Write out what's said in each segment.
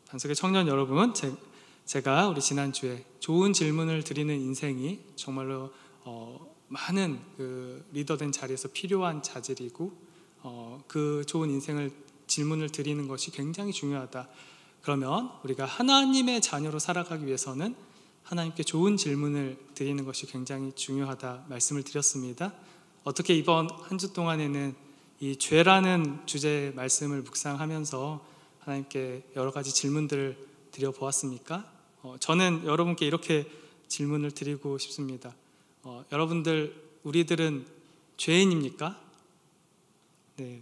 반석의 청년 여러분, 제가 우리 지난주에 좋은 질문을 드리는 인생이 정말로 많은 그 리더된 자리에서 필요한 자질이고 그 좋은 인생을 질문을 드리는 것이 굉장히 중요하다. 그러면 우리가 하나님의 자녀로 살아가기 위해서는 하나님께 좋은 질문을 드리는 것이 굉장히 중요하다 말씀을 드렸습니다. 어떻게 이번 한 주 동안에는 이 죄라는 주제의 말씀을 묵상하면서 하나님께 여러 가지 질문들을 드려보았습니까? 저는 여러분께 이렇게 질문을 드리고 싶습니다. 여러분들, 우리들은 죄인입니까? 네,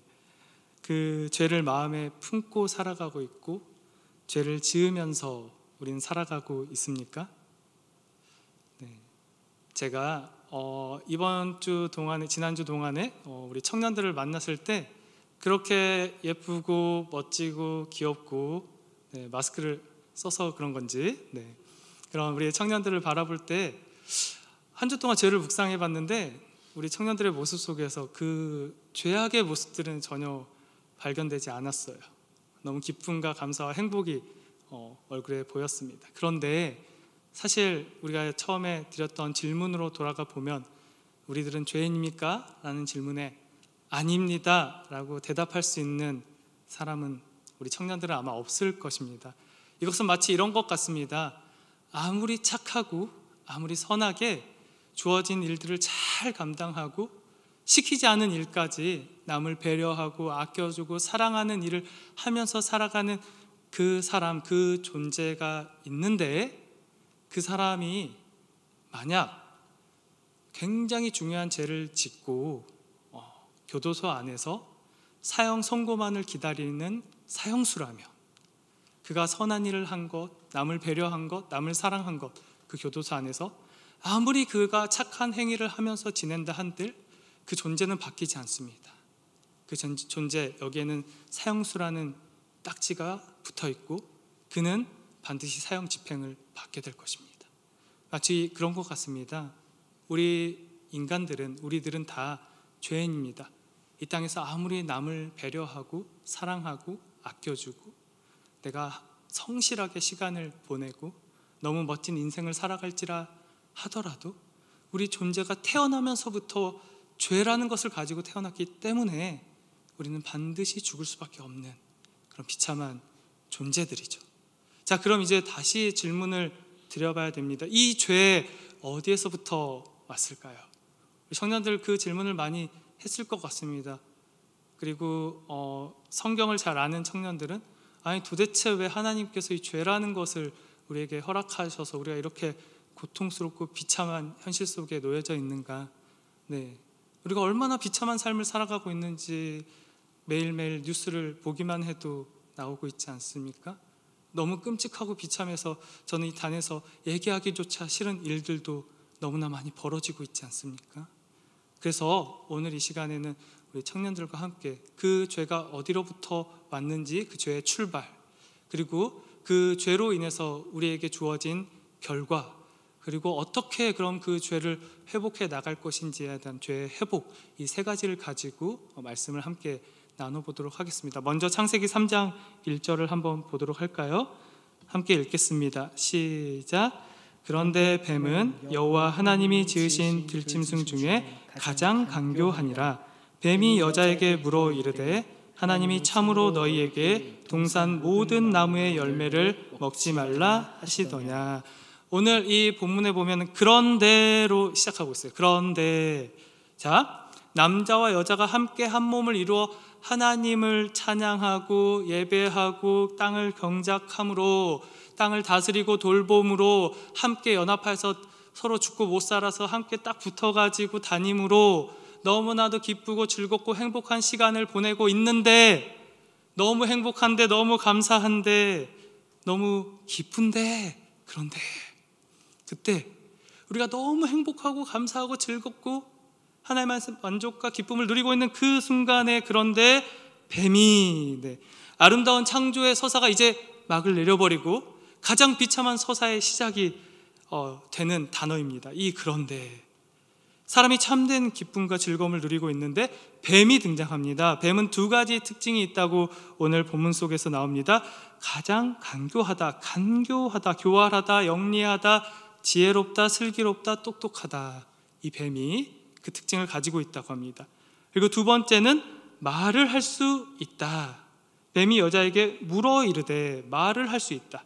그 죄를 마음에 품고 살아가고 있고 죄를 지으면서 우리는 살아가고 있습니까? 네, 제가 이번 주 동안에, 지난주 동안에 우리 청년들을 만났을 때 그렇게 예쁘고 멋지고 귀엽고 마스크를 써서 그런 건지 그런 우리 청년들을 바라볼 때 한 주 동안 죄를 묵상해 봤는데 우리 청년들의 모습 속에서 그 죄악의 모습들은 전혀 발견되지 않았어요. 너무 기쁨과 감사와 행복이 얼굴에 보였습니다. 그런데 사실 우리가 처음에 드렸던 질문으로 돌아가 보면 우리들은 죄인입니까? 라는 질문에 아닙니다 라고 대답할 수 있는 사람은 우리 청년들은 아마 없을 것입니다. 이것은 마치 이런 것 같습니다. 아무리 착하고 아무리 선하게 주어진 일들을 잘 감당하고 시키지 않은 일까지 남을 배려하고 아껴주고 사랑하는 일을 하면서 살아가는 그 사람, 그 존재가 있는데 그 사람이 만약 굉장히 중요한 죄를 짓고 교도소 안에서 사형 선고만을 기다리는 사형수라면 그가 선한 일을 한 것, 남을 배려한 것, 남을 사랑한 것, 그 교도소 안에서 아무리 그가 착한 행위를 하면서 지낸다 한들 그 존재는 바뀌지 않습니다. 그 존재, 여기에는 사형수라는 딱지가 붙어 있고 그는 반드시 사형 집행을 받게 될 것입니다. 마치 그런 것 같습니다. 우리 인간들은, 우리들은 다 죄인입니다. 이 땅에서 아무리 남을 배려하고 사랑하고 아껴주고 내가 성실하게 시간을 보내고 너무 멋진 인생을 살아갈지라 하더라도 우리 존재가 태어나면서부터 죄라는 것을 가지고 태어났기 때문에 우리는 반드시 죽을 수밖에 없는 그런 비참한 존재들이죠. 자, 그럼 이제 다시 질문을 드려봐야 됩니다. 이 죄 어디에서부터 왔을까요? 우리 청년들 그 질문을 많이 했을 것 같습니다. 그리고 성경을 잘 아는 청년들은 아니 도대체 왜 하나님께서 이 죄라는 것을 우리에게 허락하셔서 우리가 이렇게 고통스럽고 비참한 현실 속에 놓여져 있는가? 우리가 얼마나 비참한 삶을 살아가고 있는지 매일매일 뉴스를 보기만 해도 나오고 있지 않습니까? 너무 끔찍하고 비참해서 저는 이 단에서 얘기하기조차 싫은 일들도 너무나 많이 벌어지고 있지 않습니까? 그래서 오늘 이 시간에는 우리 청년들과 함께 그 죄가 어디로부터 왔는지, 그 죄의 출발, 그리고 그 죄로 인해서 우리에게 주어진 결과, 그리고 어떻게 그럼 그 죄를 회복해 나갈 것인지에 대한 죄의 회복, 이 세 가지를 가지고 말씀을 함께 나눠보도록 하겠습니다. 먼저 창세기 3장 1절을 한번 보도록 할까요? 함께 읽겠습니다. 시작. 그런데 뱀은 여호와 하나님이 지으신 들짐승 중에 가장 간교하니라. 뱀이 여자에게 물어 이르되 하나님이 참으로 너희에게 동산 모든 나무의 열매를 먹지 말라 하시더냐. 오늘 이 본문에 보면 그런데로 시작하고 있어요. 그런데, 자, 남자와 여자가 함께 한 몸을 이루어 하나님을 찬양하고 예배하고 땅을 경작함으로, 땅을 다스리고 돌봄으로 함께 연합해서 서로 죽고 못 살아서 함께 딱 붙어가지고 다님으로 너무나도 기쁘고 즐겁고 행복한 시간을 보내고 있는데, 너무 행복한데, 너무 감사한데, 너무 기쁜데, 그런데 그때 우리가 너무 행복하고 감사하고 즐겁고 하나님의 만족과 기쁨을 누리고 있는 그 순간에, 그런데 뱀이 아름다운 창조의 서사가 이제 막을 내려버리고 가장 비참한 서사의 시작이 되는 단어입니다. 이 그런데, 사람이 참된 기쁨과 즐거움을 누리고 있는데 뱀이 등장합니다. 뱀은 두 가지 특징이 있다고 오늘 본문 속에서 나옵니다. 가장 간교하다, 교활하다, 영리하다, 지혜롭다, 슬기롭다, 똑똑하다. 이 뱀이 그 특징을 가지고 있다고 합니다. 그리고 두 번째는 말을 할 수 있다. 뱀이 여자에게 물어 이르되 말을 할 수 있다.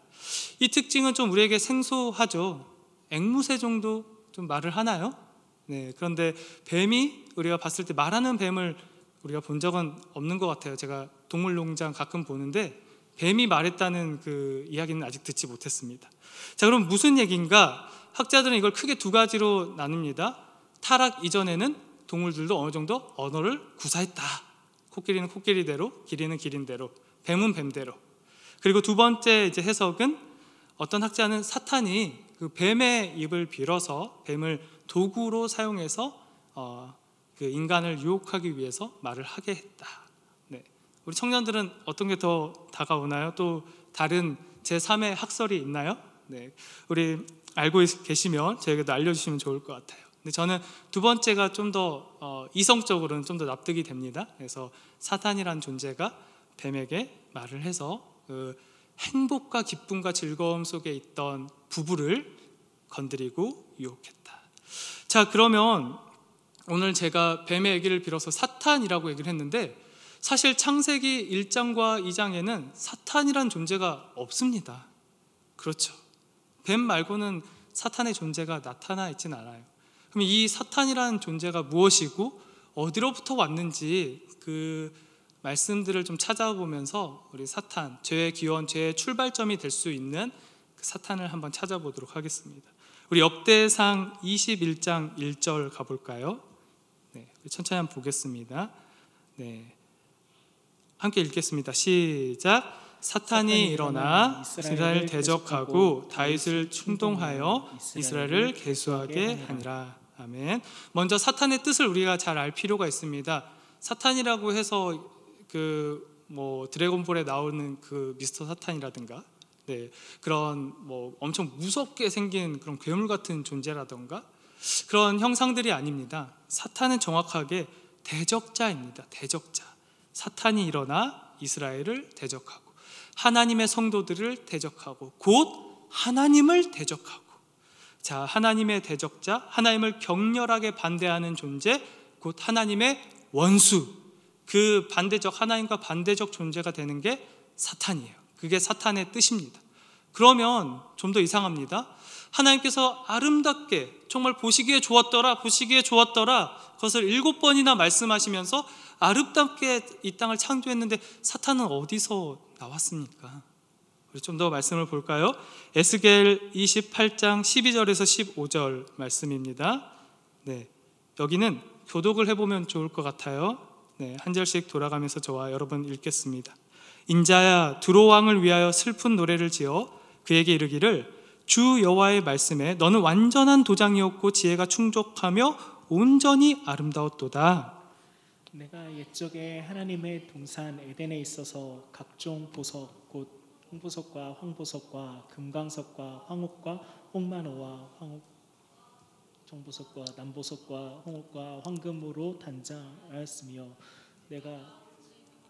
이 특징은 좀 우리에게 생소하죠. 앵무새 정도 좀 말을 하나요? 네, 그런데 뱀이 우리가 봤을 때 말하는 뱀을 우리가 본 적은 없는 것 같아요. 제가 동물농장 가끔 보는데 뱀이 말했다는 그 이야기는 아직 듣지 못했습니다. 자, 그럼 무슨 얘기인가? 학자들은 이걸 크게 두 가지로 나눕니다. 타락 이전에는 동물들도 어느 정도 언어를 구사했다. 코끼리는 코끼리대로, 기린은 기린대로, 뱀은 뱀대로. 그리고 두 번째 이제 해석은 어떤 학자는 사탄이 그 뱀의 입을 빌어서 뱀을 도구로 사용해서 그 인간을 유혹하기 위해서 말을 하게 했다. 네. 우리 청년들은 어떤 게 더 다가오나요? 또 다른 제3의 학설이 있나요? 네. 우리 알고 계시면 저에게도 알려주시면 좋을 것 같아요. 근데 저는 두 번째가 좀 더 이성적으로는 좀 더 납득이 됩니다. 그래서 사탄이란 존재가 뱀에게 말을 해서 그 행복과 기쁨과 즐거움 속에 있던 부부를 건드리고 유혹했다. 자, 그러면 오늘 제가 뱀의 얘기를 빌어서 사탄이라고 얘기를 했는데 사실 창세기 1장과 2장에는 사탄이란 존재가 없습니다. 그렇죠. 뱀 말고는 사탄의 존재가 나타나 있진 않아요. 그럼 이 사탄이라는 존재가 무엇이고 어디로부터 왔는지 그 말씀들을 좀 찾아보면서 우리 사탄, 죄의 기원, 죄의 출발점이 될 수 있는 그 사탄을 한번 찾아보도록 하겠습니다. 우리 역대상 21장 1절 가볼까요? 네, 천천히 한번 보겠습니다. 네, 함께 읽겠습니다. 시작. 사탄이 일어나 이스라엘을 대적하고 다윗을 충동하여 이스라엘을 계수하게 하니라. 아멘. 먼저 사탄의 뜻을 우리가 잘 알 필요가 있습니다. 사탄이라고 해서 드래곤볼에 나오는 그 미스터 사탄이라든가, 네, 그런 엄청 무섭게 생긴 그런 괴물 같은 존재라든가 그런 형상들이 아닙니다. 사탄은 정확하게 대적자입니다. 대적자. 사탄이 일어나 이스라엘을 대적하고 하나님의 성도들을 대적하고 곧 하나님을 대적하고, 자, 하나님의 대적자, 하나님을 격렬하게 반대하는 존재, 곧 하나님의 원수, 그 반대적, 하나님과 반대적 존재가 되는 게 사탄이에요. 그게 사탄의 뜻입니다. 그러면 좀 더 이상합니다. 하나님께서 아름답게 정말 보시기에 좋았더라 그것을 7번이나 말씀하시면서 아름답게 이 땅을 창조했는데 사탄은 어디서 나왔습니까? 우리 좀 더 말씀을 볼까요? 에스겔 28장 12절에서 15절 말씀입니다. 네, 여기는 교독을 해보면 좋을 것 같아요. 네, 한 절씩 돌아가면서 저와 여러분 읽겠습니다. 인자야, 두로 왕을 위하여 슬픈 노래를 지어 그에게 이르기를 주 여호와의 말씀에 너는 완전한 도장이었고 지혜가 충족하며 온전히 아름다웠도다. 내가 옛적에 하나님의 동산 에덴에 있어서 각종 보석 곧 홍보석과 황보석과 금강석과 황옥과 홍만호와 정보석과 남보석과 홍옥과 황금으로 단장하였으며 내가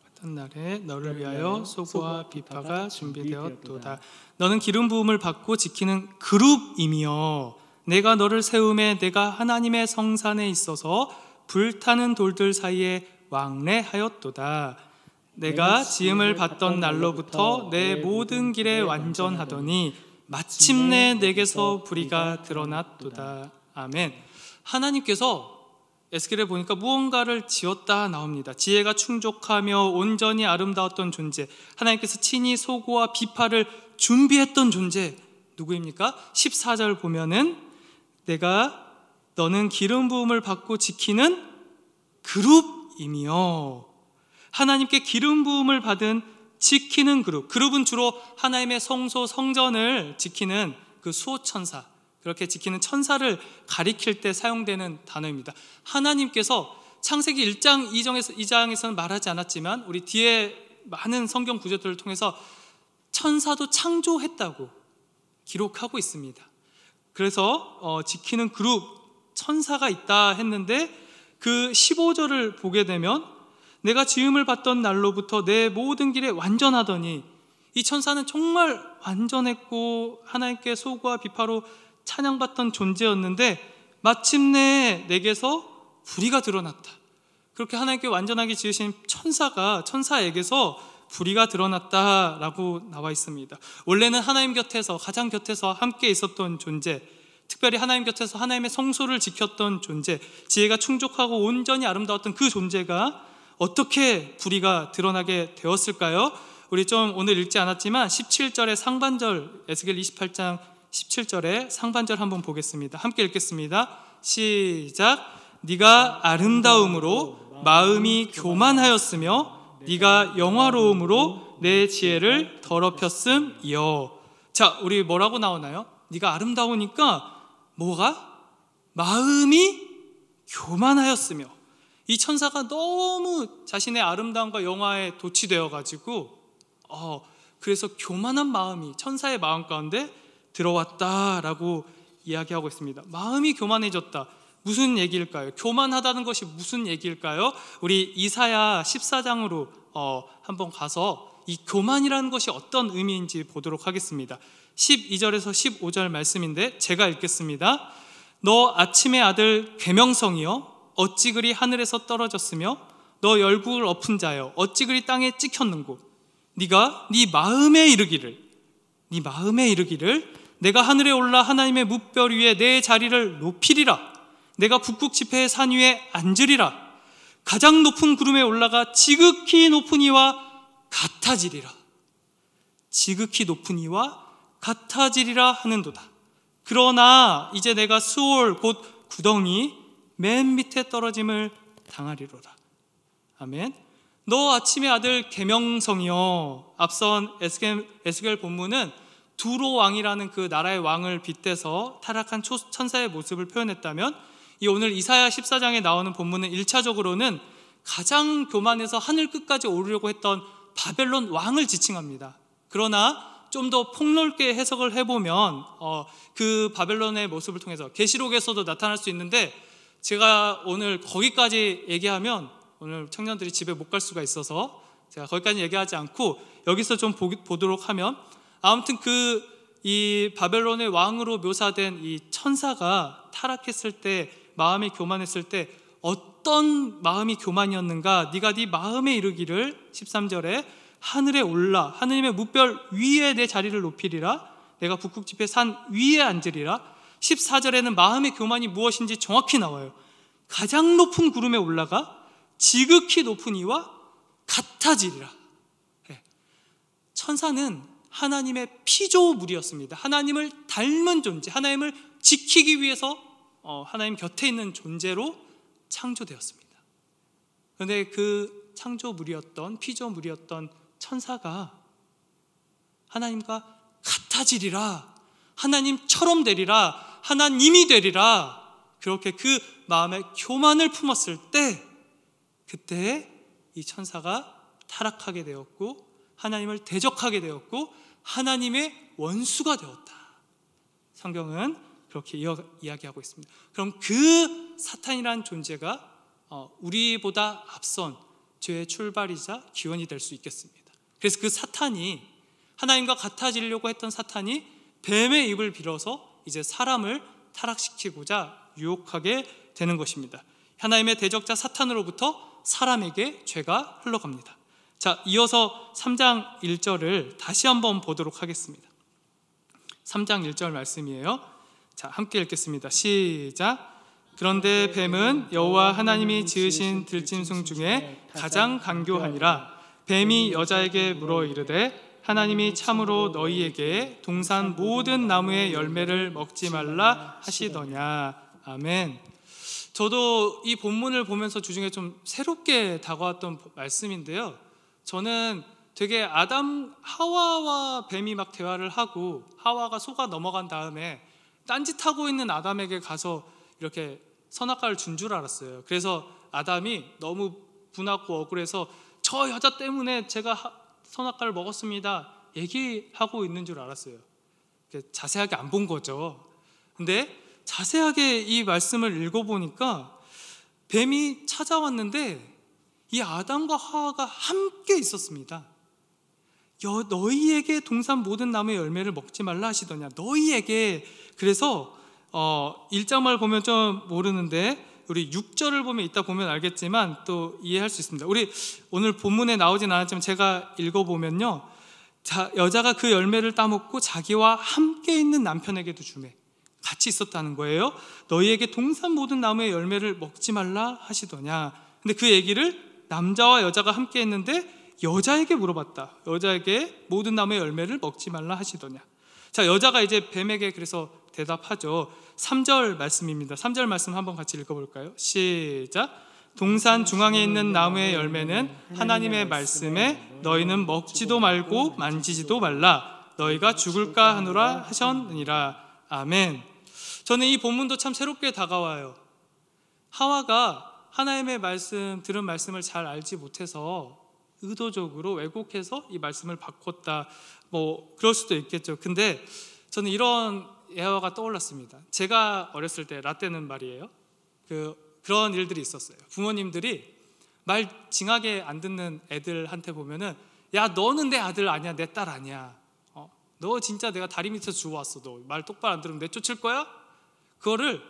같은 날에 너를 위하여 소고와 비파가 준비되었도다. 너는 기름 부음을 받고 지키는 그룹이며 내가 너를 세움에 내가 하나님의 성산에 있어서 불타는 돌들 사이에 왕래하였도다. 내가 지음을 받던 날로부터 내 모든 길에 완전하더니 마침내 내게서 불의가 드러났도다. 아멘. 하나님께서 에스겔에 보니까 무언가를 지었다 나옵니다. 지혜가 충족하며 온전히 아름다웠던 존재, 하나님께서 친히 소고와 비파를 준비했던 존재 누구입니까? 14절 보면은 너는 기름 부음을 받고 지키는 그룹이며, 하나님께 기름 부음을 받은 지키는 그룹은 주로 하나님의 성소 성전을 지키는 그 수호천사, 그렇게 지키는 천사를 가리킬 때 사용되는 단어입니다. 하나님께서 창세기 1장 2장에서는 말하지 않았지만 우리 뒤에 많은 성경 구절들을 통해서 천사도 창조했다고 기록하고 있습니다. 그래서 지키는 그룹 천사가 있다 했는데 그 15절을 보게 되면 내가 지음을 받던 날로부터 내 모든 길에 완전하더니, 이 천사는 정말 완전했고 하나님께 소고와 비파로 찬양받던 존재였는데 마침내 내게서 불의가 드러났다. 그렇게 하나님께 완전하게 지으신 천사에게서 불의가 드러났다라고 나와 있습니다. 원래는 하나님 곁에서, 가장 곁에서 함께 있었던 존재, 특별히 하나님 곁에서 하나님의 성소를 지켰던 존재, 지혜가 충족하고 온전히 아름다웠던 그 존재가 어떻게 불의가 드러나게 되었을까요? 우리 좀 오늘 읽지 않았지만 17절의 상반절, 에스겔 28장 17절의 상반절 한번 보겠습니다. 함께 읽겠습니다. 시작. 네가 아름다움으로 마음이 교만하였으며 네가 영화로움으로 내 지혜를 더럽혔음이여. 자, 우리 뭐라고 나오나요? 네가 아름다우니까 뭐가? 마음이 교만하였으며. 이 천사가 너무 자신의 아름다움과 영화에 도취되어 가지고 그래서 교만한 마음이 천사의 마음 가운데 들어왔다라고 이야기하고 있습니다. 마음이 교만해졌다. 무슨 얘기일까요? 교만하다는 것이 무슨 얘기일까요? 우리 이사야 14장으로 한번 가서 이 교만이라는 것이 어떤 의미인지 보도록 하겠습니다. 12절에서 15절 말씀인데 제가 읽겠습니다. 너 아침의 아들 계명성이여 어찌 그리 하늘에서 떨어졌으며 너 열국을 엎은 자여 어찌 그리 땅에 찍혔는고 네가 네 마음에 이르기를 내가 하늘에 올라 하나님의 뭇별 위에 내 자리를 높이리라. 내가 북극 지폐의 산 위에 앉으리라. 가장 높은 구름에 올라가 지극히 높은 이와 같아지리라. 지극히 높은 이와 같아지리라 하는도다. 그러나 이제 내가 수올 곧 구덩이 맨 밑에 떨어짐을 당하리로다. 아멘. 너 아침의 아들 계명성이여. 앞선 에스겔 본문은 두로 왕이라는 그 나라의 왕을 빗대서 타락한 천사의 모습을 표현했다면 이 오늘 이사야 14장에 나오는 본문은 1차적으로는 가장 교만해서 하늘 끝까지 오르려고 했던 바벨론 왕을 지칭합니다. 그러나 좀 더 폭넓게 해석을 해보면 그 바벨론의 모습을 통해서 계시록에서도 나타날 수 있는데 제가 오늘 거기까지 얘기하면 오늘 청년들이 집에 못 갈 수가 있어서 제가 거기까지 얘기하지 않고 여기서 좀 보도록 하면 아무튼 이 바벨론의 왕으로 묘사된 이 천사가 타락했을 때 마음이 교만했을 때 어떤 마음이 교만이었는가? 네가 네 마음에 이르기를 13절에 하늘에 올라 하느님의 뭇별 위에 내 자리를 높이리라. 내가 북극 지폐 산 위에 앉으리라. 14절에는 마음의 교만이 무엇인지 정확히 나와요. 가장 높은 구름에 올라가 지극히 높은 이와 같아지리라. 천사는 하나님의 피조물이었습니다. 하나님을 닮은 존재, 하나님을 지키기 위해서 하나님 곁에 있는 존재로 창조되었습니다. 그런데 그 창조물이었던 피조물이었던 천사가 하나님과 같아지리라, 하나님처럼 되리라, 하나님이 되리라, 그렇게 그 마음에 교만을 품었을 때 그때 이 천사가 타락하게 되었고 하나님을 대적하게 되었고 하나님의 원수가 되었다. 성경은 그렇게 이야기하고 있습니다. 그럼 그 사탄이라는 존재가 우리보다 앞선 죄의 출발이자 기원이 될 수 있겠습니다. 그래서 그 사탄이, 하나님과 같아지려고 했던 사탄이 뱀의 입을 빌어서 이제 사람을 타락시키고자 유혹하게 되는 것입니다. 하나님의 대적자 사탄으로부터 사람에게 죄가 흘러갑니다. 자, 이어서 3장 1절을 다시 한번 보도록 하겠습니다. 3장 1절 말씀이에요. 자, 함께 읽겠습니다. 시작. 그런데 뱀은 여호와 하나님이 지으신 들짐승 중에 가장 간교하니라. 뱀이 여자에게 물어 이르되 하나님이 참으로 너희에게 동산 모든 나무의 열매를 먹지 말라 하시더냐. 아멘. 저도 이 본문을 보면서 주중에 좀 새롭게 다가왔던 말씀인데요, 저는 되게 하와와 뱀이 막 대화를 하고 하와가 속아 넘어간 다음에 딴짓하고 있는 아담에게 가서 이렇게 선악과를 준 줄 알았어요. 그래서 아담이 너무 분하고 억울해서 저 여자 때문에 제가 선악과를 먹었습니다 얘기하고 있는 줄 알았어요. 자세하게 안 본 거죠. 근데 자세하게 이 말씀을 읽어보니까 뱀이 찾아왔는데 이 아담과 하와가 함께 있었습니다. 너희에게 동산 모든 나무의 열매를 먹지 말라 하시더냐. 너희에게. 그래서 1장을 보면 좀 모르는데 우리 6절을 보면 이따 보면 알겠지만 또 이해할 수 있습니다. 우리 오늘 본문에 나오진 않았지만 제가 읽어보면요, 여자가 그 열매를 따먹고 자기와 함께 있는 남편에게도 주매. 같이 있었다는 거예요. 너희에게 동산 모든 나무의 열매를 먹지 말라 하시더냐. 근데 그 얘기를 남자와 여자가 함께 했는데 여자에게 물어봤다. 여자에게 모든 나무의 열매를 먹지 말라 하시더냐. 자, 여자가 이제 뱀에게 그래서 대답하죠. 3절 말씀입니다. 3절 말씀 한번 같이 읽어볼까요? 시작. 동산 중앙에 있는 나무의 열매는 하나님의 말씀에 너희는 먹지도 말고 만지지도 말라. 너희가 죽을까 하노라 하셨느니라. 아멘. 저는 이 본문도 참 새롭게 다가와요. 하와가 하나님의 말씀, 들은 말씀을 잘 알지 못해서 의도적으로 왜곡해서 이 말씀을 바꿨다, 뭐 그럴 수도 있겠죠. 근데 저는 이런 예화가 떠올랐습니다. 제가 어렸을 때, 라떼는 말이에요, 그런 일들이 있었어요. 부모님들이 말 징하게 안 듣는 애들한테 보면은, 야 너는 내 아들 아니야, 내 딸 아니야, 너 진짜 내가 다리 밑에서 주워왔어, 너 말 똑바로 안 들으면 내쫓을 거야? 그거를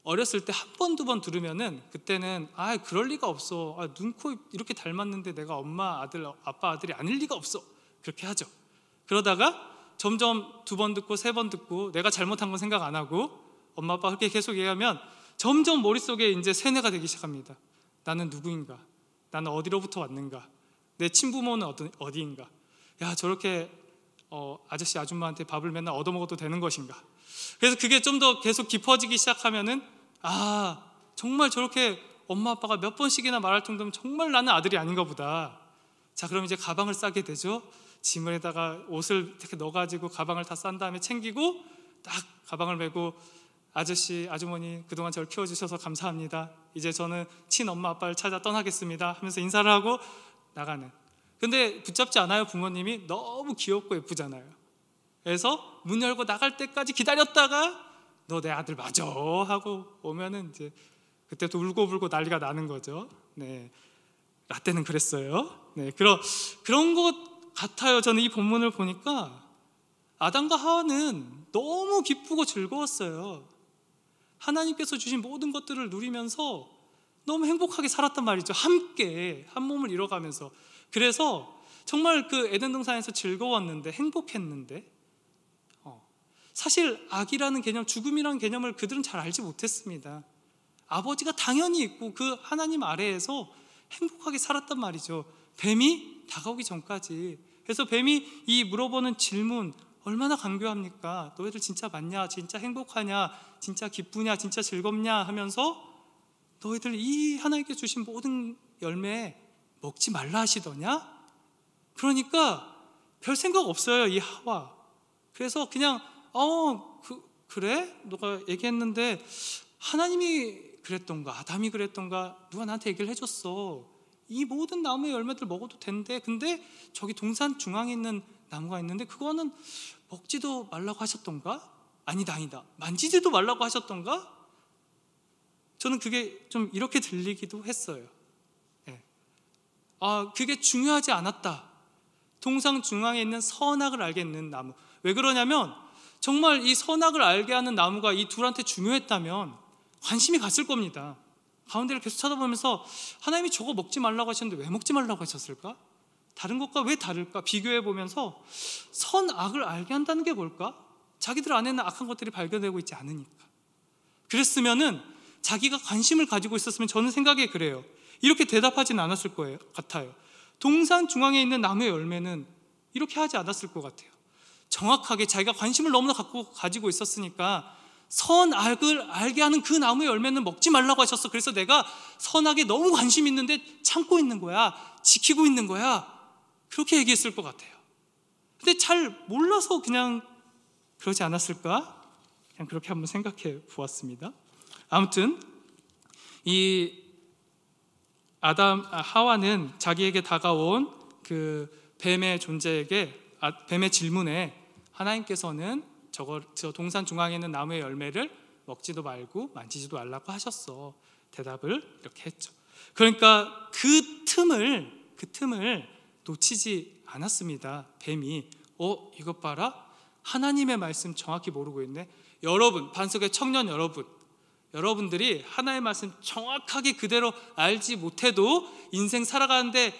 어렸을 때 한 번, 두 번 들으면은 그때는 그럴 리가 없어, 눈, 코 이렇게 닮았는데 내가 엄마 아들, 아빠 아들이 아닐 리가 없어, 그렇게 하죠. 그러다가 점점 두 번 듣고 세 번 듣고 내가 잘못한 건 생각 안 하고 엄마 아빠 그렇게 계속 얘기하면 점점 머릿속에 이제 세뇌가 되기 시작합니다. 나는 누구인가? 나는 어디로부터 왔는가? 내 친부모는 어디인가? 야, 저렇게 아저씨 아줌마한테 밥을 맨날 얻어먹어도 되는 것인가? 그래서 그게 좀 더 계속 깊어지기 시작하면은, 정말 저렇게 엄마 아빠가 몇 번씩이나 말할 정도면 정말 나는 아들이 아닌가 보다. 자, 그럼 이제 가방을 싸게 되죠. 짐에다가 옷을 이렇게 넣어가지고 가방을 다 싼 다음에 챙기고 딱 가방을 메고, 아저씨 아주머니 그동안 저를 키워주셔서 감사합니다, 이제 저는 친엄마 아빠를 찾아 떠나겠습니다 하면서 인사를 하고 나가는. 근데 붙잡지 않아요. 부모님이 너무 귀엽고 예쁘잖아요. 그래서 문 열고 나갈 때까지 기다렸다가 너 내 아들 맞아 하고 오면은 이제 그때도 울고불고 난리가 나는 거죠. 네, 라떼는 그랬어요. 네, 그런 것 같아요. 저는 이 본문을 보니까 아담과 하와는 너무 기쁘고 즐거웠어요. 하나님께서 주신 모든 것들을 누리면서 너무 행복하게 살았단 말이죠. 함께 한 몸을 이뤄가면서. 그래서 정말 그 에덴 동산에서 즐거웠는데, 행복했는데, 사실 악이라는 개념, 죽음이라는 개념을 그들은 잘 알지 못했습니다. 아버지가 당연히 있고 그 하나님 아래에서 행복하게 살았단 말이죠. 뱀이 다가오기 전까지. 그래서 뱀이 이 물어보는 질문 얼마나 간교합니까? 너희들 진짜 맞냐? 진짜 행복하냐? 진짜 기쁘냐? 진짜 즐겁냐? 하면서 너희들 이 하나님께 주신 모든 열매 먹지 말라 하시더냐? 그러니까 별 생각 없어요, 이 하와. 그래서 그냥 그래? 너가 얘기했는데 하나님이 그랬던가 아담이 그랬던가 누가 나한테 얘기를 해줬어. 이 모든 나무의 열매들 먹어도 된대. 근데 저기 동산 중앙에 있는 나무가 있는데 그거는 먹지도 말라고 하셨던가? 아니다, 만지지도 말라고 하셨던가? 저는 그게 좀 이렇게 들리기도 했어요. 네. 그게 중요하지 않았다. 동산 중앙에 있는 선악을 알게 하는 나무. 왜 그러냐면 정말 이 선악을 알게 하는 나무가 이 둘한테 중요했다면 관심이 갔을 겁니다. 가운데를 계속 쳐다보면서 하나님이 저거 먹지 말라고 하셨는데 왜 먹지 말라고 하셨을까? 다른 것과 왜 다를까? 비교해 보면서 선악을 알게 한다는 게 뭘까? 자기들 안에는 악한 것들이 발견되고 있지 않으니까. 그랬으면은 자기가 관심을 가지고 있었으면 저는 생각에 그래요. 이렇게 대답하지는 않았을 거예요. 같아요. 동산 중앙에 있는 나무의 열매는 이렇게 하지 않았을 것 같아요. 정확하게 자기가 관심을 너무나 가지고 있었으니까 선악을 알게 하는 그 나무의 열매는 먹지 말라고 하셨어. 그래서 내가 선악에 너무 관심 있는데 참고 있는 거야, 지키고 있는 거야, 그렇게 얘기했을 것 같아요. 근데 잘 몰라서 그냥 그러지 않았을까? 그냥 그렇게 한번 생각해 보았습니다. 아무튼 이 하와는 자기에게 다가온 그 뱀의 존재에게, 뱀의 질문에 하나님께서는 저 동산 중앙에 있는 나무의 열매를 먹지도 말고 만지지도 말라고 하셨어. 대답을 이렇게 했죠. 그러니까 그 틈을 놓치지 않았습니다. 뱀이 이것 봐라, 하나님의 말씀 정확히 모르고 있네. 여러분, 반석의 청년 여러분들이 하나님의 말씀 정확하게 그대로 알지 못해도 인생 살아가는데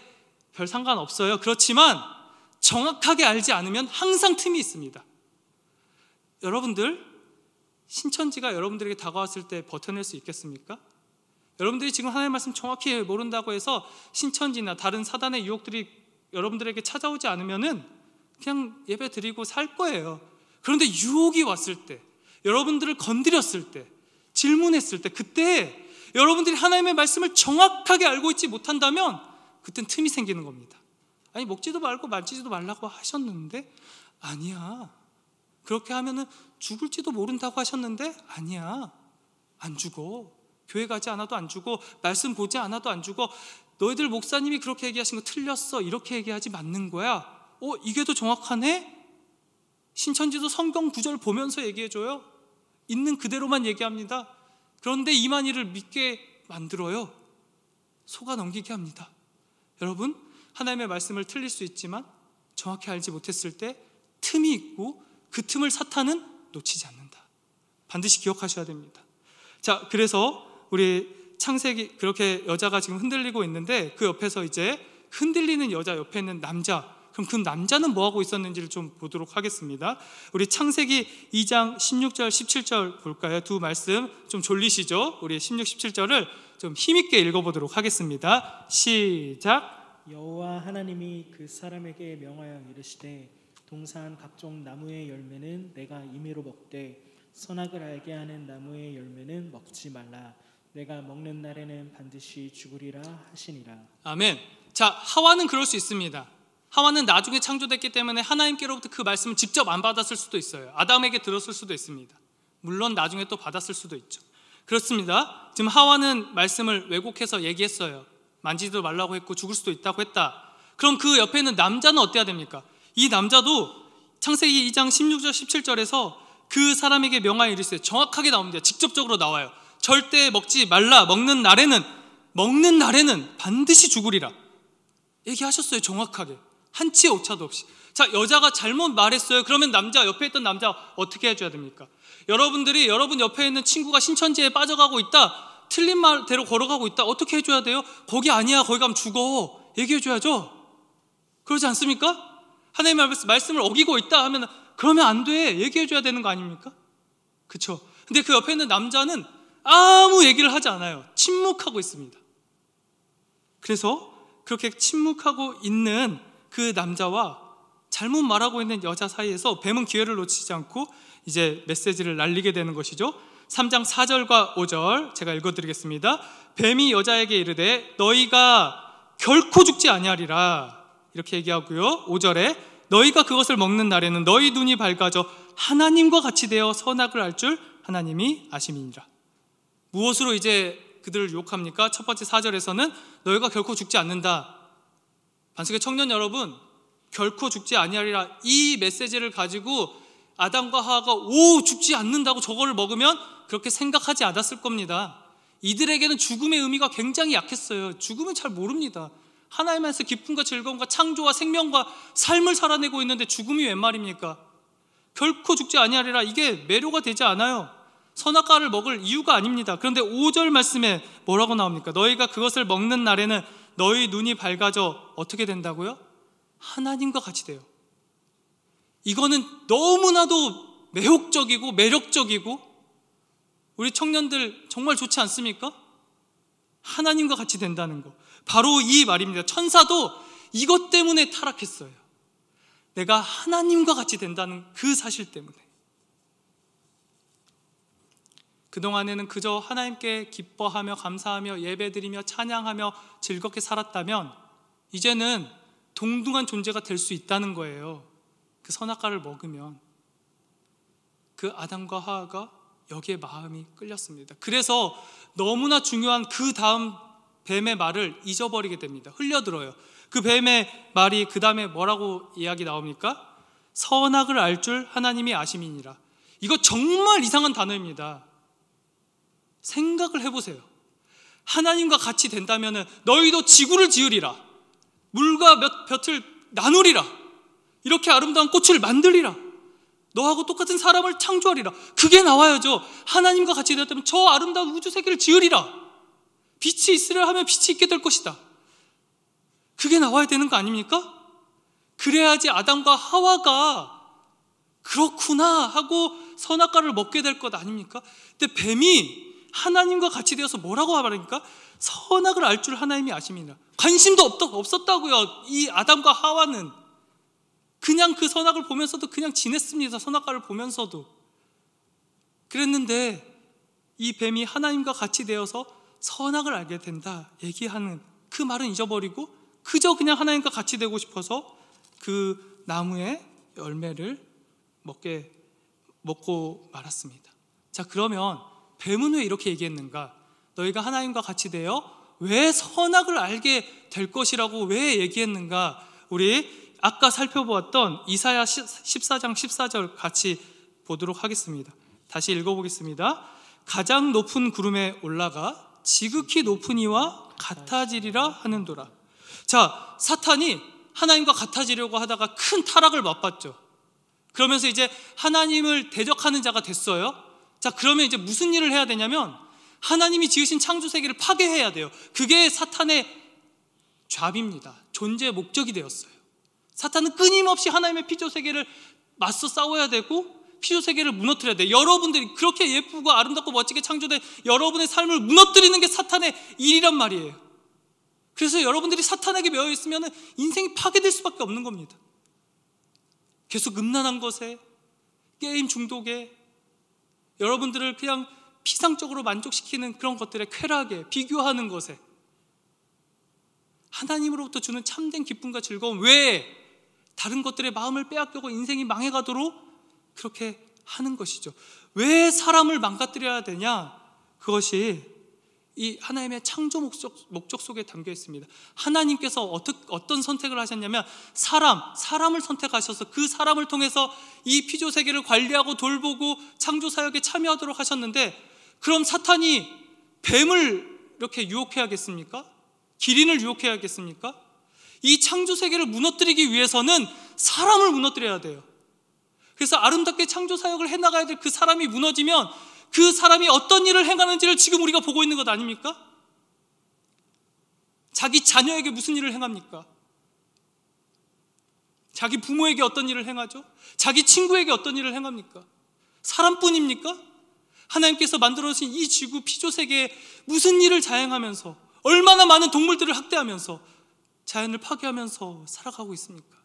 별 상관없어요. 그렇지만 정확하게 알지 않으면 항상 틈이 있습니다. 여러분들, 신천지가 여러분들에게 다가왔을 때 버텨낼 수 있겠습니까? 여러분들이 지금 하나님의 말씀 정확히 모른다고 해서 신천지나 다른 사단의 유혹들이 여러분들에게 찾아오지 않으면은 그냥 예배 드리고 살 거예요. 그런데 유혹이 왔을 때, 여러분들을 건드렸을 때, 질문했을 때, 그때 여러분들이 하나님의 말씀을 정확하게 알고 있지 못한다면 그땐 틈이 생기는 겁니다. 아니, 먹지도 말고 만지지도 말라고 하셨는데 아니야. 그렇게 하면은 죽을지도 모른다고 하셨는데 아니야. 안 죽어. 교회 가지 않아도 안 죽어. 말씀 보지 않아도 안 죽어. 너희들 목사님이 그렇게 얘기하신 거 틀렸어. 이렇게 얘기하지 맞는 거야. 이게 더 정확하네? 신천지도 성경 구절 보면서 얘기해줘요. 있는 그대로만 얘기합니다. 그런데 이만희를 믿게 만들어요. 속아 넘기게 합니다. 여러분, 하나님의 말씀을 틀릴 수 있지만 정확히 알지 못했을 때 틈이 있고 그 틈을 사탄은 놓치지 않는다. 반드시 기억하셔야 됩니다. 자, 그래서 우리 창세기, 그렇게 여자가 지금 흔들리고 있는데 그 옆에서 이제 흔들리는 여자 옆에 있는 남자, 그럼 그 남자는 뭐하고 있었는지를 좀 보도록 하겠습니다. 우리 창세기 2장 16절 17절 볼까요? 두 말씀 좀 졸리시죠? 우리 16, 17절을 좀 힘있게 읽어보도록 하겠습니다. 시작. 여호와 하나님이 그 사람에게 명하여 이르시되 동산 각종 나무의 열매는 내가 임의로 먹되 선악을 알게 하는 나무의 열매는 먹지 말라. 내가 먹는 날에는 반드시 죽으리라 하시니라. 아멘. 자, 하와는 그럴 수 있습니다. 하와는 나중에 창조됐기 때문에 하나님께로부터 그 말씀을 직접 안 받았을 수도 있어요. 아담에게 들었을 수도 있습니다. 물론 나중에 또 받았을 수도 있죠. 그렇습니다. 지금 하와는 말씀을 왜곡해서 얘기했어요. 만지지도 말라고 했고 죽을 수도 있다고 했다. 그럼 그 옆에 있는 남자는 어때야 됩니까? 이 남자도 창세기 2장 16절 17절에서 그 사람에게 명하여 이르시되 정확하게 나옵니다. 직접적으로 나와요. 절대 먹지 말라. 먹는 날에는 반드시 죽으리라. 얘기하셨어요. 정확하게. 한치의 오차도 없이. 자, 여자가 잘못 말했어요. 그러면 옆에 있던 남자 어떻게 해줘야 됩니까? 여러분들이 여러분 옆에 있는 친구가 신천지에 빠져가고 있다, 틀린 말대로 걸어가고 있다, 어떻게 해줘야 돼요? 거기 아니야, 거기 가면 죽어. 얘기해줘야죠. 그러지 않습니까? 하나님의 말씀을 어기고 있다 하면 그러면 안 돼. 얘기해줘야 되는 거 아닙니까? 그렇죠? 근데 그 옆에 있는 남자는 아무 얘기를 하지 않아요. 침묵하고 있습니다. 그래서 그렇게 침묵하고 있는 그 남자와 잘못 말하고 있는 여자 사이에서 뱀은 기회를 놓치지 않고 이제 메시지를 날리게 되는 것이죠. 3장 4절과 5절 제가 읽어드리겠습니다. 뱀이 여자에게 이르되 너희가 결코 죽지 아니하리라 이렇게 얘기하고요. 5절에 너희가 그것을 먹는 날에는 너희 눈이 밝아져 하나님과 같이 되어 선악을 알 줄 하나님이 아심이니라. 무엇으로 이제 그들을 유혹합니까? 첫 번째 4절에서는 너희가 결코 죽지 않는다. 반석의 청년 여러분, 결코 죽지 아니하리라 이 메시지를 가지고 아담과 하와가 죽지 않는다고 저거를 먹으면 그렇게 생각하지 않았을 겁니다. 이들에게는 죽음의 의미가 굉장히 약했어요. 죽음은 잘 모릅니다. 하나님께서 기쁨과 즐거움과 창조와 생명과 삶을 살아내고 있는데 죽음이 웬 말입니까? 결코 죽지 아니하리라 이게 매료가 되지 않아요. 선악과를 먹을 이유가 아닙니다. 그런데 5절 말씀에 뭐라고 나옵니까? 너희가 그것을 먹는 날에는 너희 눈이 밝아져 어떻게 된다고요? 하나님과 같이 돼요. 이거는 너무나도 매혹적이고 매력적이고 우리 청년들 정말 좋지 않습니까? 하나님과 같이 된다는 거. 바로 이 말입니다. 천사도 이것 때문에 타락했어요. 내가 하나님과 같이 된다는 그 사실 때문에. 그동안에는 그저 하나님께 기뻐하며 감사하며 예배드리며 찬양하며 즐겁게 살았다면 이제는 동등한 존재가 될 수 있다는 거예요. 그 선악과를 먹으면. 그 아담과 하와가 여기에 마음이 끌렸습니다. 그래서 너무나 중요한 그 다음 뱀의 말을 잊어버리게 됩니다. 흘려들어요. 그 뱀의 말이 그 다음에 뭐라고 이야기 나옵니까? 선악을 알 줄 하나님이 아심이니라. 이거 정말 이상한 단어입니다. 생각을 해보세요. 하나님과 같이 된다면 너희도 지구를 지으리라. 물과 볕을 나누리라. 이렇게 아름다운 꽃을 만들리라. 너하고 똑같은 사람을 창조하리라. 그게 나와야죠. 하나님과 같이 되었다면 저 아름다운 우주 세계를 지으리라. 빛이 있으려 하면 빛이 있게 될 것이다. 그게 나와야 되는 거 아닙니까? 그래야지 아담과 하와가 그렇구나 하고 선악과를 먹게 될 것 아닙니까? 근데 뱀이 하나님과 같이 되어서 뭐라고 말합니까? 선악을 알 줄 하나님이 아심이라. 관심도 없었다고요. 이 아담과 하와는 그냥 그 선악을 보면서도 그냥 지냈습니다. 선악과를 보면서도. 그랬는데 이 뱀이 하나님과 같이 되어서 선악을 알게 된다 얘기하는 그 말은 잊어버리고 그저 그냥 하나님과 같이 되고 싶어서 그 나무의 열매를 먹고 말았습니다. 자, 그러면 뱀은 왜 이렇게 얘기했는가? 너희가 하나님과 같이 되어 왜 선악을 알게 될 것이라고 왜 얘기했는가? 우리 아까 살펴보았던 이사야 14장 14절 같이 보도록 하겠습니다. 다시 읽어보겠습니다. 가장 높은 구름에 올라가 지극히 높은 이와 같아지리라 하는도라. 자, 사탄이 하나님과 같아지려고 하다가 큰 타락을 맛봤죠. 그러면서 이제 하나님을 대적하는 자가 됐어요. 자, 그러면 이제 무슨 일을 해야 되냐면 하나님이 지으신 창조 세계를 파괴해야 돼요. 그게 사탄의 잡입니다. 존재의 목적이 되었어요. 사탄은 끊임없이 하나님의 피조 세계를 맞서 싸워야 되고 피조 세계를 무너뜨려야 돼요. 여러분들이 그렇게 예쁘고 아름답고 멋지게 창조된 여러분의 삶을 무너뜨리는 게 사탄의 일이란 말이에요. 그래서 여러분들이 사탄에게 매여 있으면 인생이 파괴될 수밖에 없는 겁니다. 계속 음란한 것에, 게임 중독에, 여러분들을 그냥 피상적으로 만족시키는 그런 것들에, 쾌락에, 비교하는 것에, 하나님으로부터 주는 참된 기쁨과 즐거움 외에 다른 것들의 마음을 빼앗기고 인생이 망해가도록 그렇게 하는 것이죠. 왜 사람을 망가뜨려야 되냐? 그것이 이 하나님의 창조 목적 속에 담겨 있습니다. 하나님께서 어떤 선택을 하셨냐면 사람을 선택하셔서 그 사람을 통해서 이 피조 세계를 관리하고 돌보고 창조 사역에 참여하도록 하셨는데, 그럼 사탄이 뱀을 이렇게 유혹해야겠습니까? 기린을 유혹해야겠습니까? 이 창조 세계를 무너뜨리기 위해서는 사람을 무너뜨려야 돼요. 그래서 아름답게 창조 사역을 해나가야 될 그 사람이 무너지면 그 사람이 어떤 일을 행하는지를 지금 우리가 보고 있는 것 아닙니까? 자기 자녀에게 무슨 일을 행합니까? 자기 부모에게 어떤 일을 행하죠? 자기 친구에게 어떤 일을 행합니까? 사람뿐입니까? 하나님께서 만들어주신 이 지구 피조 세계에 무슨 일을 자행하면서 얼마나 많은 동물들을 학대하면서 자연을 파괴하면서 살아가고 있습니까?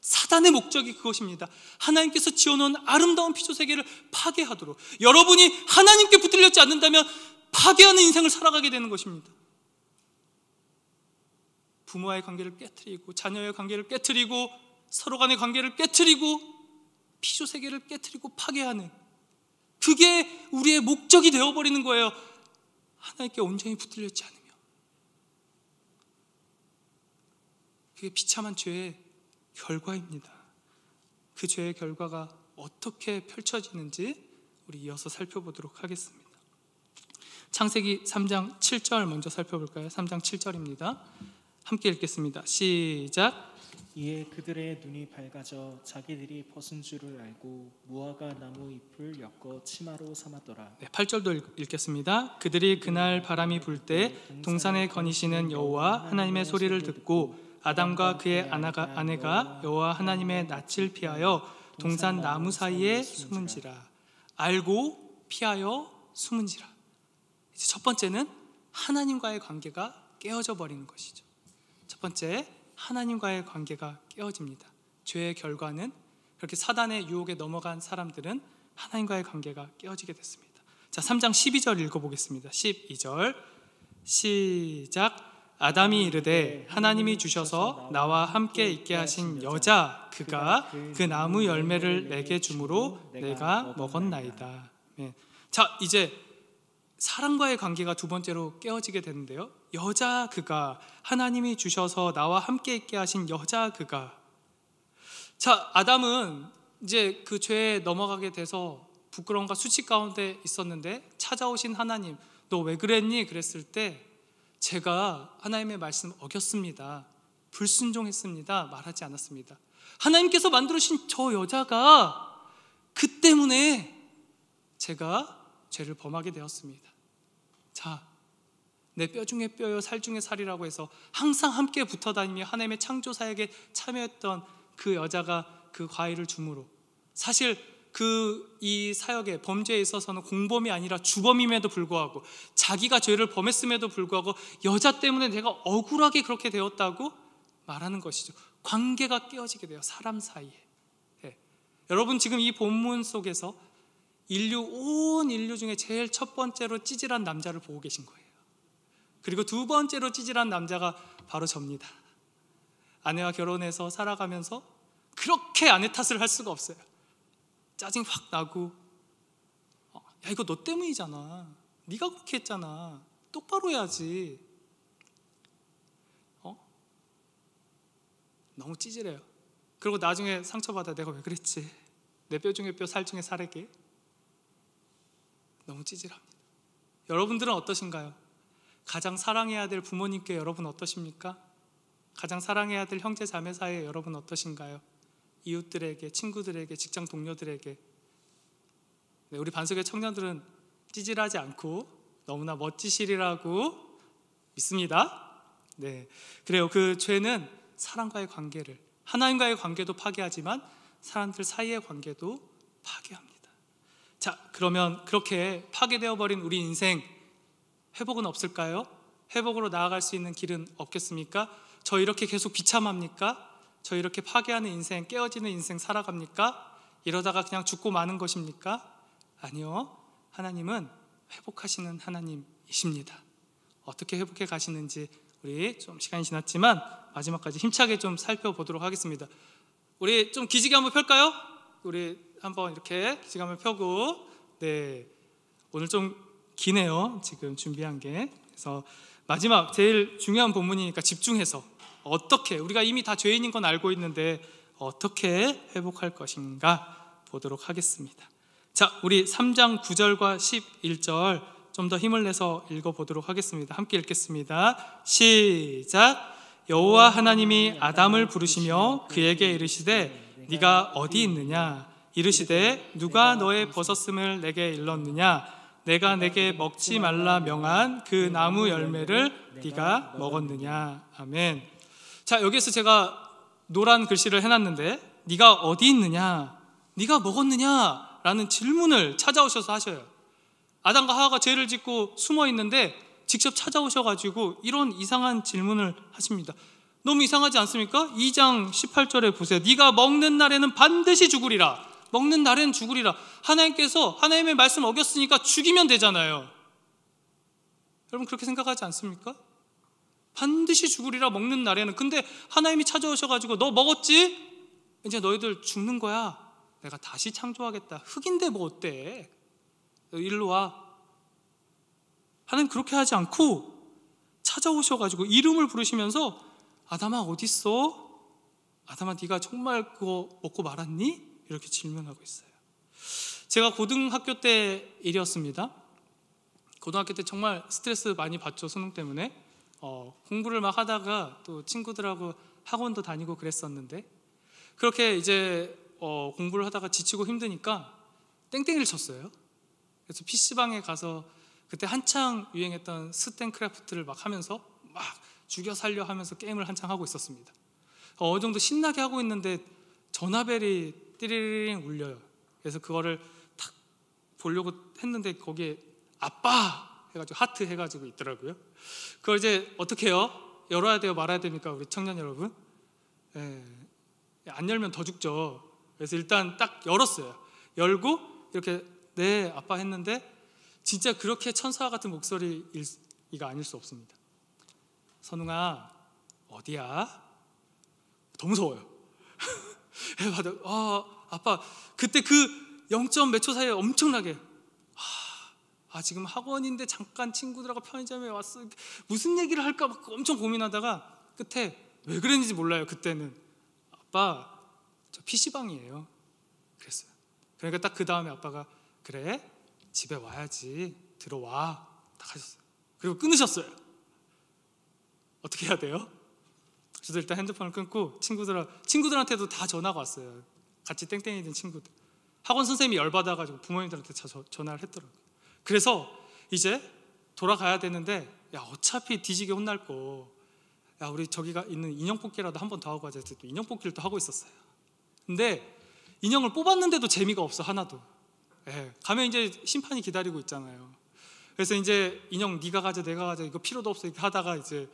사단의 목적이 그것입니다. 하나님께서 지어놓은 아름다운 피조 세계를 파괴하도록. 여러분이 하나님께 붙들렸지 않는다면 파괴하는 인생을 살아가게 되는 것입니다. 부모와의 관계를 깨트리고 자녀의 관계를 깨트리고 서로 간의 관계를 깨트리고 피조 세계를 깨트리고 파괴하는, 그게 우리의 목적이 되어버리는 거예요. 하나님께 온전히 붙들렸지 않으면. 그게 비참한 죄의 결과입니다. 그 죄의 결과가 어떻게 펼쳐지는지 우리 이어서 살펴보도록 하겠습니다. 창세기 3장 7절 먼저 살펴볼까요? 3장 7절입니다. 함께 읽겠습니다. 시작. 이에 그들의 눈이 밝아져 자기들이 벗은 줄을 알고 무화과 나무 잎을 엮어 치마로 삼았더라. 8절도 읽겠습니다. 그들이 그날 바람이 불 때 동산에 거니시는 여호와 하나님의 소리를 듣고 아담과 그의 아내가 여호와 하나님의 낯을 피하여 동산 나무 사이에 숨은지라. 알고 피하여 숨은지라. 이제 첫 번째는 하나님과의 관계가 깨어져 버리는 것이죠. 첫 번째, 하나님과의 관계가 깨어집니다. 죄의 결과는 그렇게 사단의 유혹에 넘어간 사람들은 하나님과의 관계가 깨어지게 됐습니다. 자, 3장 12절 읽어보겠습니다. 12절 시작. 아담이 이르되 하나님이 주셔서 나와 함께 있게 하신 여자 그가 그 나무 열매를 내게 주므로 내가 먹었나이다. 자, 이제 사람과의 관계가 두 번째로 깨어지게 되는데요. 여자 그가, 하나님이 주셔서 나와 함께 있게 하신 여자 그가. 자, 아담은 이제 그 죄에 넘어가게 돼서 부끄러움과 수치 가운데 있었는데 찾아오신 하나님, 너 왜 그랬니? 그랬을 때 제가 하나님의 말씀을 어겼습니다. 불순종했습니다. 말하지 않았습니다. 하나님께서 만들어주신 저 여자가 그 때문에 제가 죄를 범하게 되었습니다. 자, 내 뼈 중에 뼈요 살 중에 살이라고 해서 항상 함께 붙어 다니며 하나님의 창조사역에 참여했던 그 여자가 그 과일을 줌으로 사실 이 사역의 범죄에 있어서는 공범이 아니라 주범임에도 불구하고 자기가 죄를 범했음에도 불구하고 여자 때문에 내가 억울하게 그렇게 되었다고 말하는 것이죠. 관계가 깨어지게 돼요. 사람 사이에. 네. 여러분 지금 이 본문 속에서 온 인류 중에 제일 첫 번째로 찌질한 남자를 보고 계신 거예요. 그리고 두 번째로 찌질한 남자가 바로 접니다. 아내와 결혼해서 살아가면서 그렇게 아내 탓을 할 수가 없어요. 짜증 확 나고 야 이거 너 때문이잖아. 네가 그렇게 했잖아. 똑바로 해야지. 너무 찌질해요. 그리고 나중에 상처받아 내가 왜 그랬지. 내 뼈 중에 뼈 살 중에 살에게. 너무 찌질합니다. 여러분들은 어떠신가요? 가장 사랑해야 될 부모님께 여러분 어떠십니까? 가장 사랑해야 될 형제 자매 사이에 여러분 어떠신가요? 이웃들에게, 친구들에게, 직장 동료들에게. 네, 우리 반석의 청년들은 찌질하지 않고 너무나 멋지시리라고 믿습니다. 네, 그래요. 그 죄는 사람과의 관계를, 하나님과의 관계도 파괴하지만 사람들 사이의 관계도 파괴합니다. 자, 그러면 그렇게 파괴되어 버린 우리 인생 회복은 없을까요? 회복으로 나아갈 수 있는 길은 없겠습니까? 저 이렇게 계속 비참합니까? 저 이렇게 파괴하는 인생, 깨어지는 인생 살아갑니까? 이러다가 그냥 죽고 마는 것입니까? 아니요. 하나님은 회복하시는 하나님이십니다. 어떻게 회복해 가시는지 우리 좀 시간이 지났지만 마지막까지 힘차게 좀 살펴보도록 하겠습니다. 우리 좀 기지개 한번 펼까요? 우리 한번 이렇게 기지개 한번 펴고. 네, 오늘 좀 기네요. 지금 준비한 게. 그래서 마지막 제일 중요한 본문이니까 집중해서 어떻게, 우리가 이미 다 죄인인 건 알고 있는데 어떻게 회복할 것인가 보도록 하겠습니다. 자, 우리 3장 9절과 11절 좀 더 힘을 내서 읽어보도록 하겠습니다. 함께 읽겠습니다. 시작. 여호와 하나님이 아담을 부르시며 그에게 이르시되 네가 어디 있느냐? 이르시되 누가 너의 벗었음을 내게 일렀느냐? 내가 내게 먹지 말라 명한 그 나무 열매를 네가 먹었느냐? 아멘. 자, 여기에서 제가 노란 글씨를 해놨는데 네가 어디 있느냐? 네가 먹었느냐? 라는 질문을 찾아오셔서 하셔요. 아담과 하와가 죄를 짓고 숨어 있는데 직접 찾아오셔가지고 이런 이상한 질문을 하십니다. 너무 이상하지 않습니까? 2장 18절에 보세요. 네가 먹는 날에는 반드시 죽으리라. 먹는 날에는 죽으리라. 하나님께서 하나님의 말씀 어겼으니까 죽이면 되잖아요. 여러분 그렇게 생각하지 않습니까? 반드시 죽으리라 먹는 날에는. 근데 하나님이 찾아오셔가지고 너 먹었지? 이제 너희들 죽는 거야. 내가 다시 창조하겠다. 흙인데 뭐 어때? 일로 와. 하나님 그렇게 하지 않고 찾아오셔가지고 이름을 부르시면서 아담아 어디 있어? 아담아 네가 정말 그거 먹고 말았니? 이렇게 질문하고 있어요. 제가 고등학교 때 일이었습니다. 고등학교 때 정말 스트레스 많이 받죠. 수능 때문에. 공부를 막 하다가 또 친구들하고 학원도 다니고 그랬었는데 그렇게 이제 공부를 하다가 지치고 힘드니까 땡땡이를 쳤어요. 그래서 PC방에 가서 그때 한창 유행했던 스탠크래프트를 막 하면서 막 죽여 살려 하면서 게임을 한창 하고 있었습니다. 어느 정도 신나게 하고 있는데 전화벨이 띠리링 울려요. 그래서 그거를 탁 보려고 했는데 거기에 아빠 해가지고 하트 해가지고 있더라고요. 그걸 이제 어떻게 해요? 열어야 돼요? 말아야 됩니까? 우리 청년 여러분? 안 열면 더 죽죠. 그래서 일단 딱 열었어요. 열고 이렇게 네 아빠 했는데 진짜 그렇게 천사와 같은 목소리가 아닐 수 없습니다. 선웅아 어디야? 더 무서워요. 아빠 그때 그 0점 몇 초 사이에 엄청나게 지금 학원인데 잠깐 친구들하고 편의점에 왔어. 무슨 얘기를 할까 막 엄청 고민하다가 끝에 왜 그랬는지 몰라요. 그때는 아빠 저 PC방이에요 그랬어요. 그러니까 딱 그 다음에 아빠가 그래 집에 와야지 들어와 딱 하셨어요. 그리고 끊으셨어요. 어떻게 해야 돼요? 저도 일단 핸드폰을 끊고 친구들한테도 다 전화가 왔어요. 같이 땡땡이 된 친구들. 학원 선생님이 열받아가지고 부모님들한테 전화를 했더라고요. 그래서 이제 돌아가야 되는데, 야 어차피 뒤지게 혼날 거, 야 우리 저기가 있는 인형 뽑기라도 한 번 더 하고 하자 해서 또 인형 뽑기를 또 하고 있었어요. 근데 인형을 뽑았는데도 재미가 없어, 하나도. 가면 이제 심판이 기다리고 있잖아요. 그래서 이제 인형 네가 가져 내가 가져 이거 필요도 없어 이렇게 하다가 이제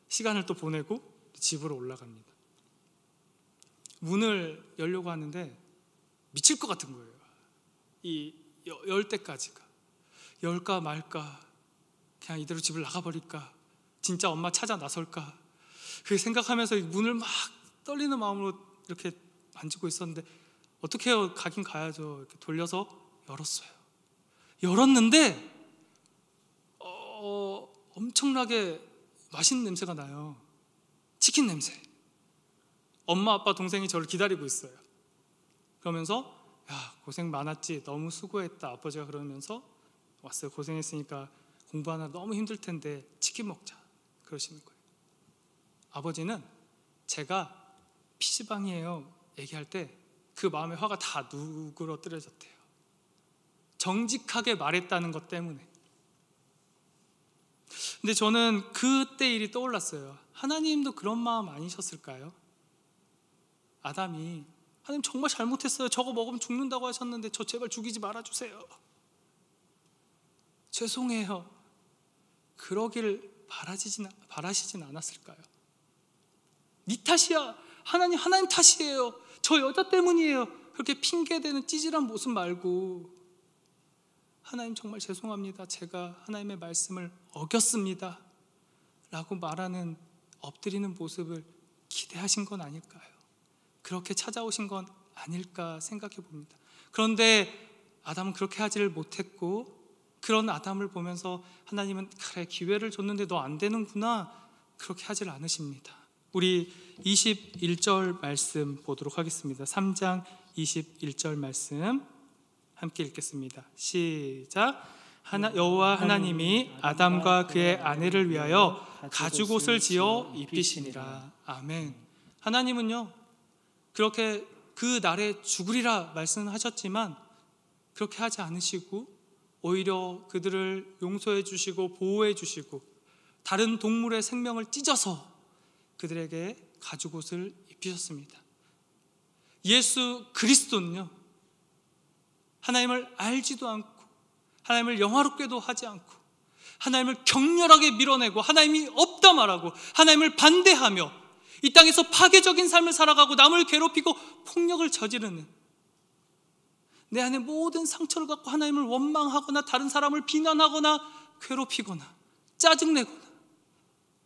시간을 또 보내고 집으로 올라갑니다. 문을 열려고 하는데 미칠 것 같은 거예요. 열 때까지가. 열까 말까, 그냥 이대로 집을 나가버릴까, 진짜 엄마 찾아 나설까, 그 생각하면서 문을 막 떨리는 마음으로 이렇게 만지고 있었는데, 어떻게 해요? 가긴 가야죠. 이렇게 돌려서 열었어요. 열었는데 엄청나게 맛있는 냄새가 나요. 치킨 냄새. 엄마 아빠 동생이 저를 기다리고 있어요. 그러면서 야 고생 많았지, 너무 수고했다, 아버지가 그러면서 왔어요. 고생했으니까 공부하느라 너무 힘들 텐데 치킨 먹자 그러시는 거예요. 아버지는 제가 PC방이에요 얘기할 때 그 마음의 화가 다 누그러뜨려졌대요. 정직하게 말했다는 것 때문에. 근데 저는 그때 일이 떠올랐어요. 하나님도 그런 마음 아니셨을까요? 아담이 하나님 정말 잘못했어요. 저거 먹으면 죽는다고 하셨는데 저 제발 죽이지 말아주세요. 죄송해요. 그러길 바라시진 않았을까요? 네 탓이야. 하나님 탓이에요. 저 여자 때문이에요. 그렇게 핑계대는 찌질한 모습 말고 하나님 정말 죄송합니다. 제가 하나님의 말씀을 어겼습니다 라고 말하는, 엎드리는 모습을 기대하신 건 아닐까요? 그렇게 찾아오신 건 아닐까 생각해 봅니다. 그런데 아담은 그렇게 하지를 못했고, 그런 아담을 보면서 하나님은 그래 기회를 줬는데 너 안 되는구나 그렇게 하질 않으십니다. 우리 21절 말씀 보도록 하겠습니다. 3장 21절 말씀 함께 읽겠습니다. 시작. 여호와 하나님이 아담과 그의 아내를 위하여 가죽옷을 지어 입히시니라. 아멘. 하나님은요 그렇게 그 날에 죽으리라 말씀하셨지만 그렇게 하지 않으시고 오히려 그들을 용서해 주시고 보호해 주시고 다른 동물의 생명을 찢어서 그들에게 가죽옷을 입히셨습니다. 예수 그리스도는요 하나님을 알지도 않고 하나님을 영화롭게도 하지 않고 하나님을 격렬하게 밀어내고 하나님이 없다 말하고 하나님을 반대하며 이 땅에서 파괴적인 삶을 살아가고 남을 괴롭히고 폭력을 저지르는, 내 안에 모든 상처를 갖고 하나님을 원망하거나 다른 사람을 비난하거나 괴롭히거나 짜증내거나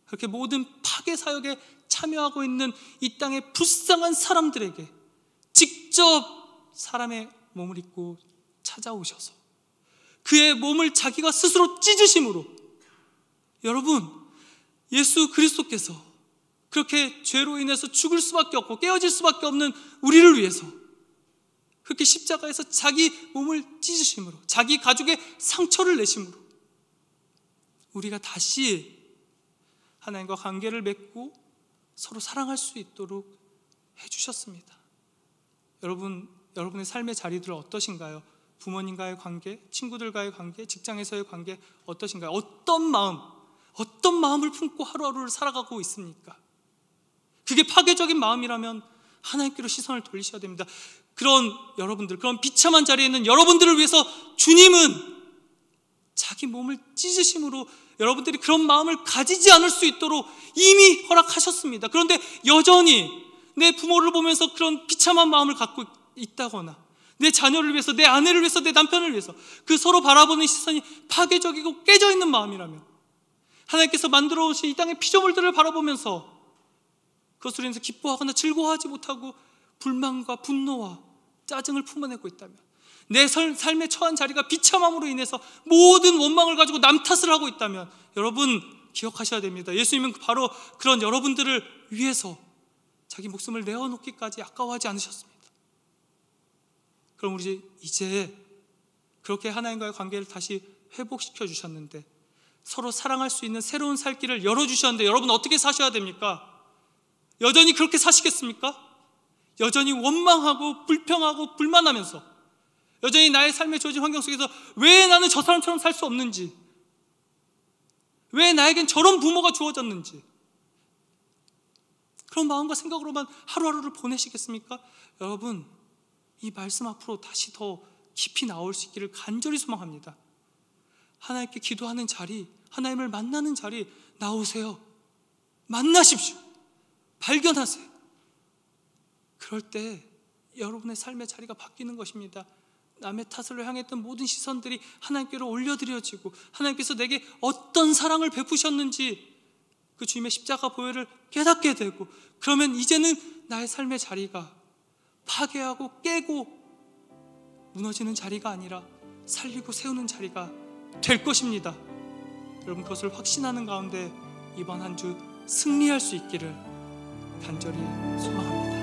그렇게 모든 파괴 사역에 참여하고 있는 이 땅의 불쌍한 사람들에게 직접 사람의 몸을 입고 찾아오셔서 그의 몸을 자기가 스스로 찢으심으로, 여러분 예수 그리스도께서 그렇게 죄로 인해서 죽을 수밖에 없고 깨어질 수밖에 없는 우리를 위해서 그렇게 십자가에서 자기 몸을 찢으심으로 자기 가죽에 상처를 내심으로 우리가 다시 하나님과 관계를 맺고 서로 사랑할 수 있도록 해주셨습니다. 여러분의 삶의 자리들 어떠신가요? 부모님과의 관계, 친구들과의 관계, 직장에서의 관계 어떠신가요? 어떤 마음을 품고 하루하루를 살아가고 있습니까? 그게 파괴적인 마음이라면 하나님께로 시선을 돌리셔야 됩니다. 그런 비참한 자리에 있는 여러분들을 위해서 주님은 자기 몸을 찢으심으로 여러분들이 그런 마음을 가지지 않을 수 있도록 이미 허락하셨습니다. 그런데 여전히 내 부모를 보면서 그런 비참한 마음을 갖고 있다거나 내 자녀를 위해서, 내 아내를 위해서, 내 남편을 위해서 그 서로 바라보는 시선이 파괴적이고 깨져 있는 마음이라면 하나님께서 만들어 오신 이 땅의 피조물들을 바라보면서 그것으로 인해서 기뻐하거나 즐거워하지 못하고 불만과 분노와 짜증을 품어내고 있다면, 내 삶에 처한 자리가 비참함으로 인해서 모든 원망을 가지고 남 탓을 하고 있다면 여러분 기억하셔야 됩니다. 예수님은 바로 그런 여러분들을 위해서 자기 목숨을 내어놓기까지 아까워하지 않으셨습니다. 그럼 우리 이제 그렇게 하나님과의 관계를 다시 회복시켜 주셨는데 서로 사랑할 수 있는 새로운 살 길을 열어주셨는데 여러분 어떻게 사셔야 됩니까? 여전히 그렇게 사시겠습니까? 여전히 원망하고 불평하고 불만하면서, 여전히 나의 삶의 주어진 환경 속에서 왜 나는 저 사람처럼 살 수 없는지, 왜 나에겐 저런 부모가 주어졌는지, 그런 마음과 생각으로만 하루하루를 보내시겠습니까? 여러분, 이 말씀 앞으로 다시 더 깊이 나올 수 있기를 간절히 소망합니다. 하나님께 기도하는 자리, 하나님을 만나는 자리 나오세요. 만나십시오. 발견하세요. 그럴 때 여러분의 삶의 자리가 바뀌는 것입니다. 남의 탓을 향했던 모든 시선들이 하나님께로 올려드려지고, 하나님께서 내게 어떤 사랑을 베푸셨는지 그 주님의 십자가 보혈을 깨닫게 되고, 그러면 이제는 나의 삶의 자리가 파괴하고 깨고 무너지는 자리가 아니라 살리고 세우는 자리가 될 것입니다. 여러분, 그것을 확신하는 가운데 이번 한 주 승리할 수 있기를 간절히 소망합니다.